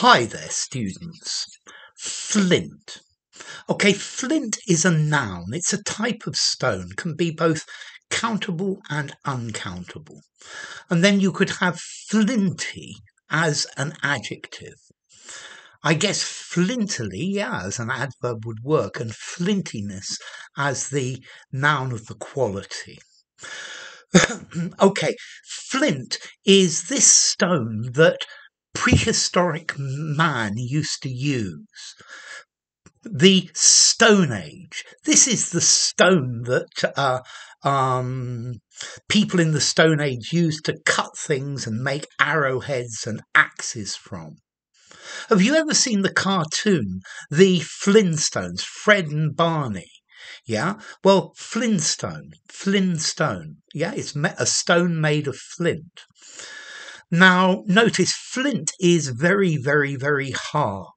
Hi there, students. Flint. Okay, flint is a noun. It's a type of stone, can be both countable and uncountable. And then you could have flinty as an adjective. I guess flintily, yeah, as an adverb would work, and flintiness as the noun of the quality. Okay, flint is this stone that prehistoric man used to use. The Stone Age. This is the stone that people in the Stone Age used to cut things and make arrowheads and axes from. Have you ever seen the cartoon, The Flintstones, Fred and Barney? Yeah, well, Flintstone, yeah, it's a stone made of flint. Now, notice flint is very, very, very hard.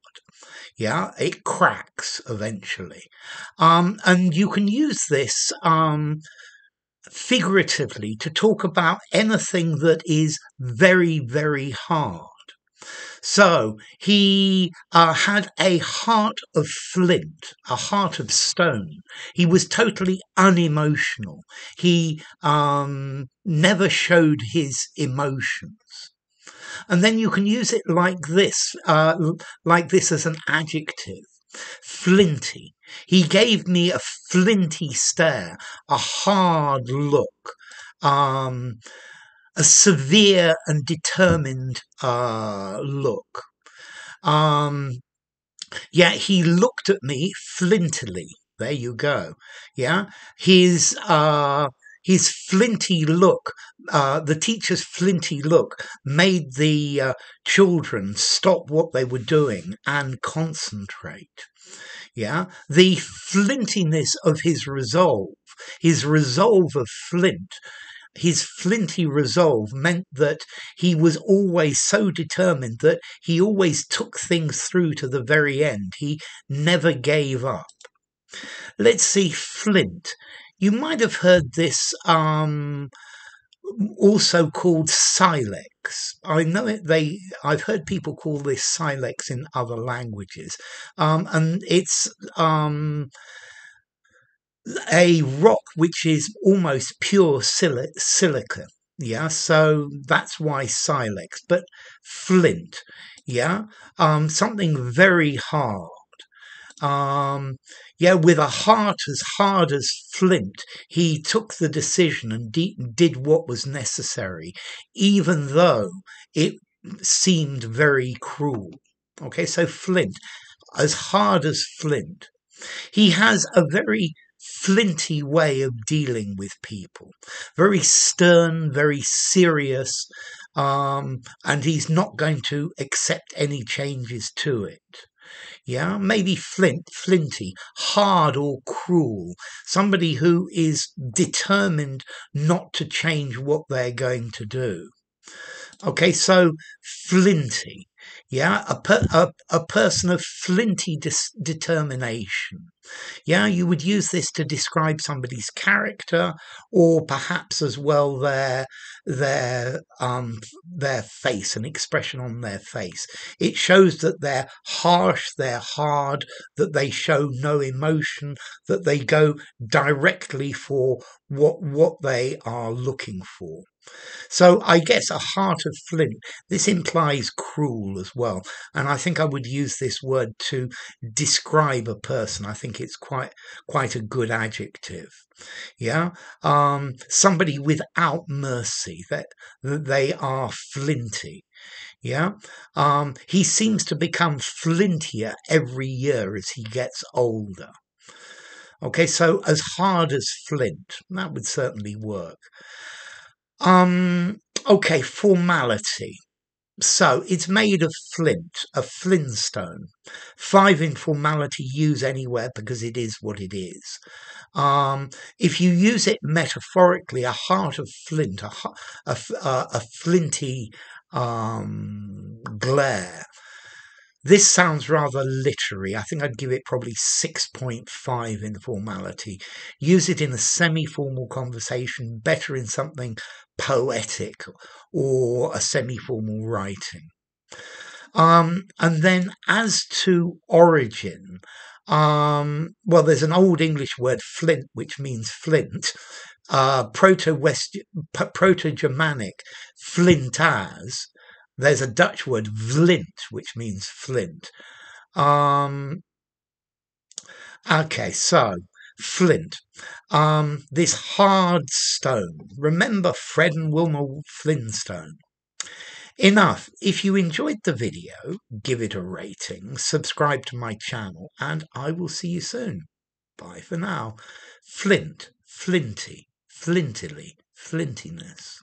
Yeah, it cracks eventually. And you can use this figuratively to talk about anything that is very, very hard. So he had a heart of flint, a heart of stone. He was totally unemotional. He never showed his emotions. And then you can use it like this as an adjective. Flinty. He gave me a flinty stare, a hard look, a severe and determined look. Yeah, he looked at me flintily. There you go. Yeah, his flinty look, the teacher's flinty look, made the children stop what they were doing and concentrate. Yeah, the flintiness of his resolve of flint, his flinty resolve meant that he was always so determined that he always took things through to the very end. He never gave up. Let's see, flint. You might have heard this also called silex. I know it. I've heard people call this silex in other languages, and it's a rock which is almost pure silica. Yeah, so that's why silex. But flint, yeah, something very hard. Yeah, with a heart as hard as flint, he took the decision and did what was necessary, even though it seemed very cruel. Okay, so flint, as hard as flint. He has a very flinty way of dealing with people, very stern, very serious, and he's not going to accept any changes to it. Yeah, maybe flinty, hard or cruel, somebody who is determined not to change what they're going to do. Okay, so flinty, yeah, a person of flinty determination. Yeah, you would use this to describe somebody's character, or perhaps as well their face, an expression on their face. It shows that they're harsh, they're hard, that they show no emotion, that they go directly for what they are looking for. So I guess a heart of flint, this implies cruel as well. And I think I would use this word to describe a person. I think it's quite a good adjective. Yeah. Somebody without mercy, that they are flinty. Yeah. He seems to become flintier every year as he gets older. Okay, so as hard as flint, that would certainly work. Okay, formality. So it's made of flint, a flintstone. 5 in formality, use anywhere because it is what it is. If you use it metaphorically, a heart of flint, a flinty glare. This sounds rather literary. I think I'd give it probably 6.5 in formality. Use it in a semi-formal conversation, better in something poetic or a semi-formal writing. And then as to origin, well, there's an Old English word flint, which means flint. Proto-Germanic flintas. There's a Dutch word vlint, which means flint. Okay, so flint. This hard stone. Remember Fred and Wilma Flintstone. Enough. If you enjoyed the video, give it a rating, subscribe to my channel, and I will see you soon. Bye for now. Flint, flinty, flintily, flintiness.